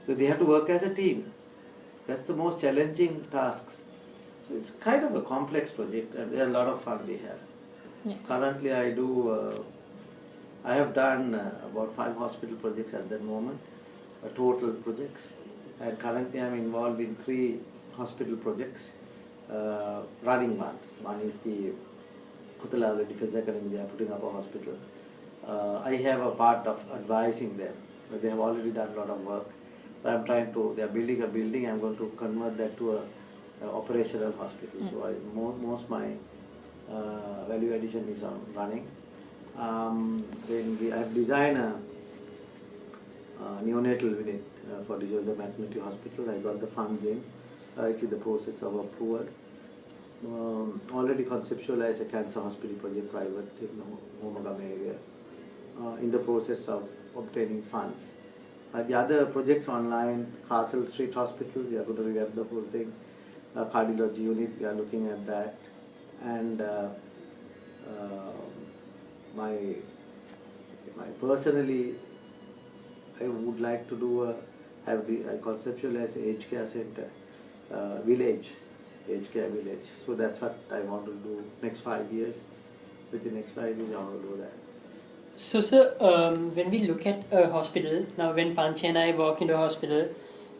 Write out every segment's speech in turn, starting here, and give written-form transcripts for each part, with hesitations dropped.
So they have to work as a team. That's the most challenging tasks. So it's kind of a complex project, and there's a lot of fun we have. Yeah. Currently, I have done about 5 hospital projects at the moment, total projects, and currently I'm involved in 3 hospital projects, running ones. One is the Putalala Defense Academy. They are putting up a hospital. I have a part of advising them, but they have already done a lot of work. So I'm trying to. They are building a building. I'm going to convert that to a operational hospital. So most my value addition is on running. Then I have designed a neonatal unit for D'Souza Maternity Hospital. I got the funds in. It's in the process of approval. Already conceptualized a cancer hospital project private in Homagam area. In the process of obtaining funds. The other projects online, Castle Street Hospital, we are going to revamp the whole thing. Cardiology unit, we are looking at that. And my personally, I would like to do I conceptualize aged care center, village, aged care village. So that's what I want to do next 5 years. Within the next 5 years, I want to do that. So, sir, when we look at a hospital, now when Panchi and I walk into a hospital,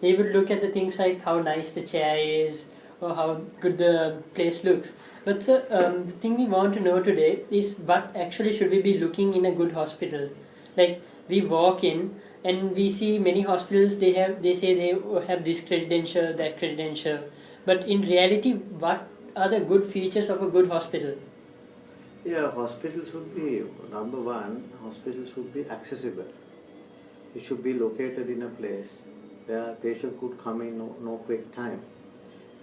we would look at the things like how nice the chair is or how good the place looks. But, sir, the thing we want to know today is what actually should we be looking in a good hospital? Like, we walk in and we see many hospitals, they say they have this credential, that credential. But in reality, what are the good features of a good hospital? Yeah, hospital should be, number one, hospital should be accessible. It should be located in a place where patient could come in no quick time.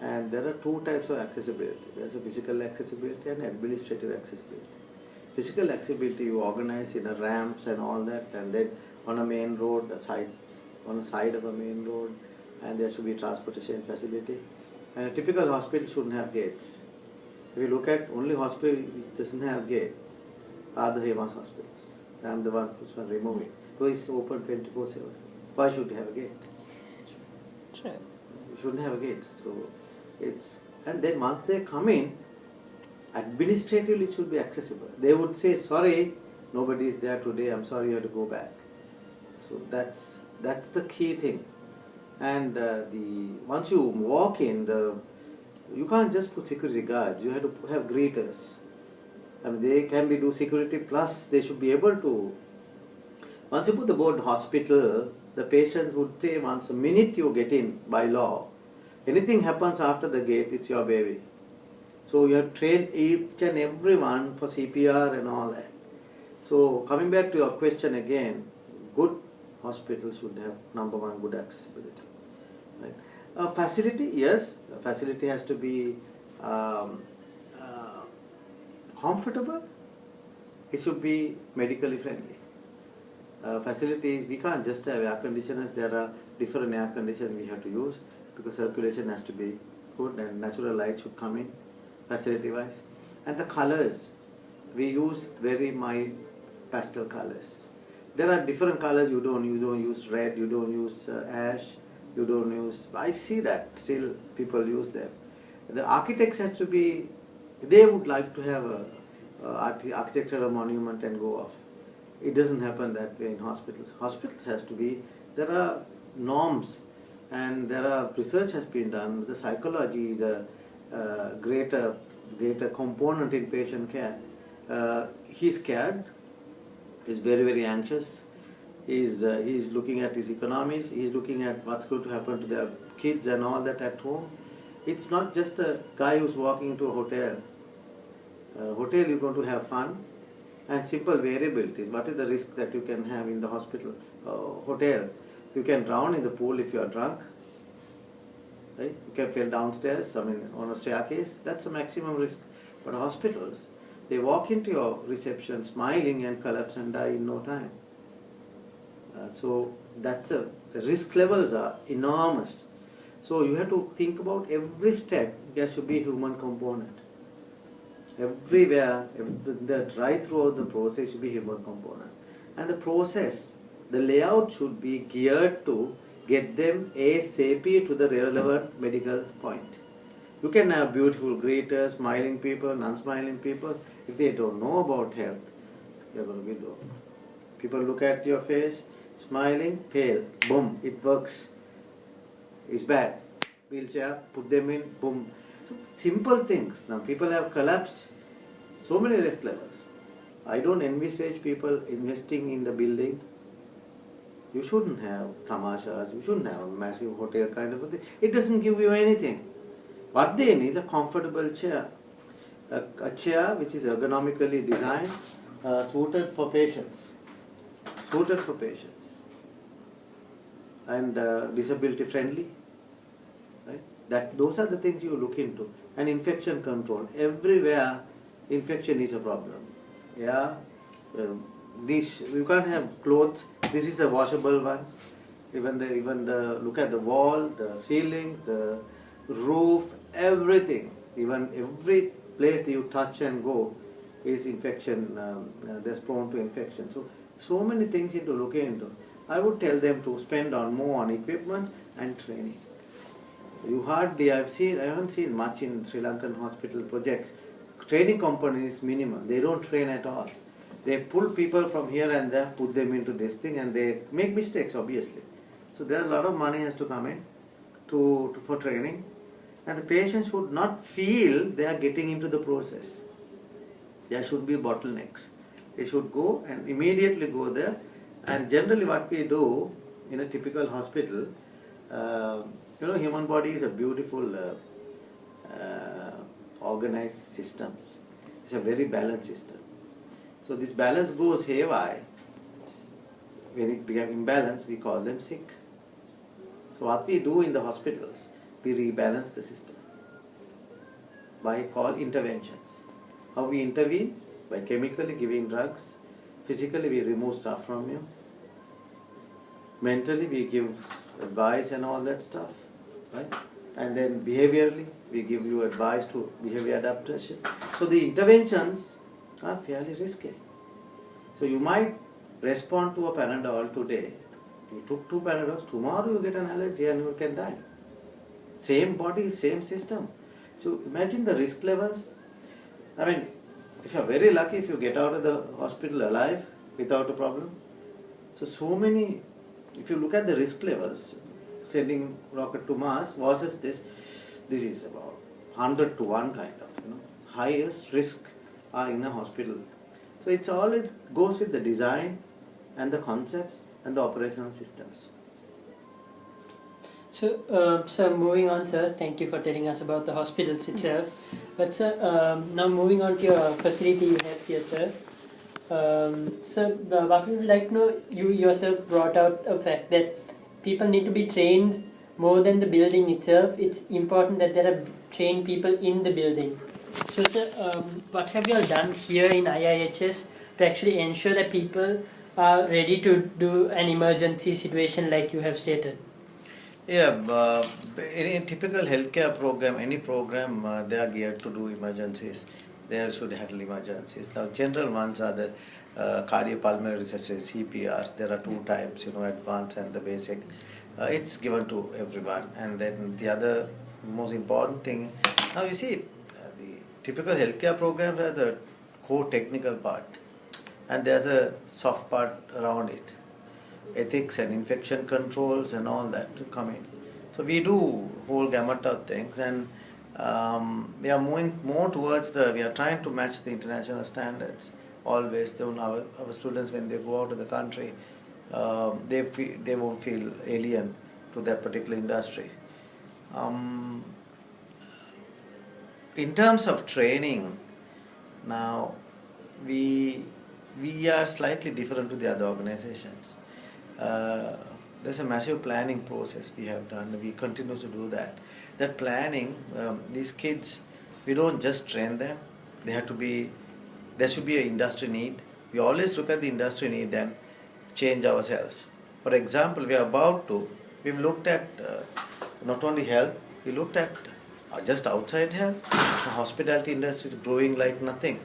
And there are 2 types of accessibility. There's a physical accessibility and administrative accessibility. Physical accessibility you organize in a ramps and all that, and then on a main road, on the side of a main road, and there should be transportation facility. And a typical hospital shouldn't have gates. If you look at only hospital which doesn't have gates are the Hemas hospitals. I'm the one who's going to remove it. So it's open 24/7. Why should you have a gate? Sure. You shouldn't have a gate. So and then once they come in, administratively it should be accessible. They would say, sorry, nobody is there today, I'm sorry, you have to go back. So that's the key thing. And once you walk in, you can't just put security guards, you have to have greeters. I mean, they can do security, plus they should be able to, once you put the word hospital, the patients would say once a minute you get in by law, anything happens after the gate, it's your baby. So you have trained each and everyone for CPR and all that. So coming back to your question again, good hospitals should have, number one, good accessibility. Right? Facility, yes, facility has to be comfortable. It should be medically friendly. Facilities, we can't just have air conditioners. There are different air conditioners we have to use because circulation has to be good and natural light should come in facility wise. And the colors, we use very mild pastel colors. There are different colors. You don't use red, you don't use ash, you don't use, I see that still people use them. The architects has to be, they would like to have a architectural monument and go off. It doesn't happen that way in hospitals. Hospitals has to be, there are norms and there are research has been done. The psychology is a greater component in patient care. He's scared, he's very anxious. He's looking at his economies, he's looking at what's going to happen to their kids and all that at home. It's not just a guy who's walking into a hotel. Hotel, you're going to have fun and simple variabilities. What is the risk that you can have in the hospital? Hotel, you can drown in the pool if you are drunk. Right? You can fall downstairs, on a staircase. That's the maximum risk. But hospitals, they walk into your reception smiling and collapse and die in no time. So the risk levels are enormous. So you have to think about every step. There should be a human component. Everywhere, right throughout the process should be human component. And the process, the layout should be geared to get them ASAP to the relevant medical point. You can have beautiful greeters, smiling people, non-smiling people. If they don't know about health, you're going to be low. People look at your face, smiling, pale, boom, it works. It's bad. Wheelchair, put them in, boom. So simple things. Now people have collapsed so many risk levels. I don't envisage people investing in the building. You shouldn't have tamashas, you shouldn't have a massive hotel kind of a thing. It doesn't give you anything. What they need is a comfortable chair. A chair which is ergonomically designed, suited for patients. Suited for patients. And disability friendly. Right? Those are the things you look into. And infection control. Everywhere infection is a problem. Yeah. You can't have clothes. This is the washable ones. Even the look at the wall, the ceiling, the roof, everything. Even every place that you touch and go is infection. They're prone to infection. So many things into looking into. I would tell them to spend more on equipment and training. I haven't seen much in Sri Lankan hospital projects. Training component is minimal. They don't train at all. They pull people from here and there, put them into this thing, and they make mistakes, obviously. So there a lot of money has to come in for training, and the patient should not feel they are getting into the process. There should be bottlenecks. They should go and immediately go there. And generally, what we do in a typical hospital, human body is a beautiful, organized systems. It's a very balanced system. So this balance goes haywire. When it becomes imbalanced, we call them sick. So what we do in the hospitals, we rebalance the system by interventions. How we intervene? By chemically giving drugs. Physically, we remove stuff from you. Mentally, we give advice and all that stuff, right? And then behaviorally, we give you advice to behavior adaptation. So the interventions are fairly risky. So you might respond to a Panadol today. You took 2 Panadols, tomorrow you get an allergy and you can die. Same body, same system. So imagine the risk levels. I mean, if you're very lucky, if you get out of the hospital alive without a problem. So many, if you look at the risk levels, sending rocket to Mars versus this is about 100 to 1 kind of, highest risk are in a hospital. So it goes with the design and the concepts and the operational systems. So, moving on, sir, thank you for telling us about the hospitals itself. But, sir, now moving on to your facility you have here, sir. What we would like to know, you yourself brought out a fact that people need to be trained more than the building itself. It's important that there are trained people in the building. So, sir, what have you all done here in IIHS to actually ensure that people are ready to do an emergency situation like you have stated? Yeah, in a typical healthcare program, any program, they are geared to do emergencies. They should handle emergencies. Now, general ones are the cardiopulmonary resuscitation, CPRs. There are 2 types, advanced and the basic. It's given to everyone. And then the other most important thing, now you see, the typical healthcare programs are the core technical part. And there's a soft part around it. Ethics and infection controls and all that to come in. So we do whole gamut of things, and we are moving more towards we are trying to match the international standards. Always, our students, when they go out of the country, they won't feel alien to that particular industry. In terms of training, now we are slightly different to the other organizations. There's a massive planning process we have done. We continue to do that. That planning, these kids, we don't just train them. There should be an industry need. We always look at the industry need and change ourselves. For example, we've looked at not only health, we looked at just outside health. The hospitality industry is growing like nothing.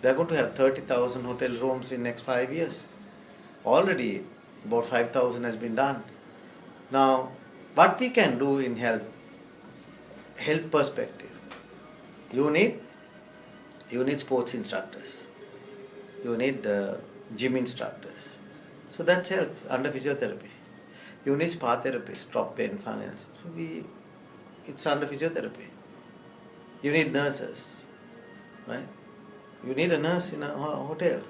We are going to have 30,000 hotel rooms in next 5 years. Already about 5,000 has been done. Now, what we can do in health perspective, you need sports instructors, you need gym instructors. So that's health under physiotherapy. You need spa therapists, drop pain, funnels. So it's under physiotherapy. You need nurses, right? You need a nurse in a hotel.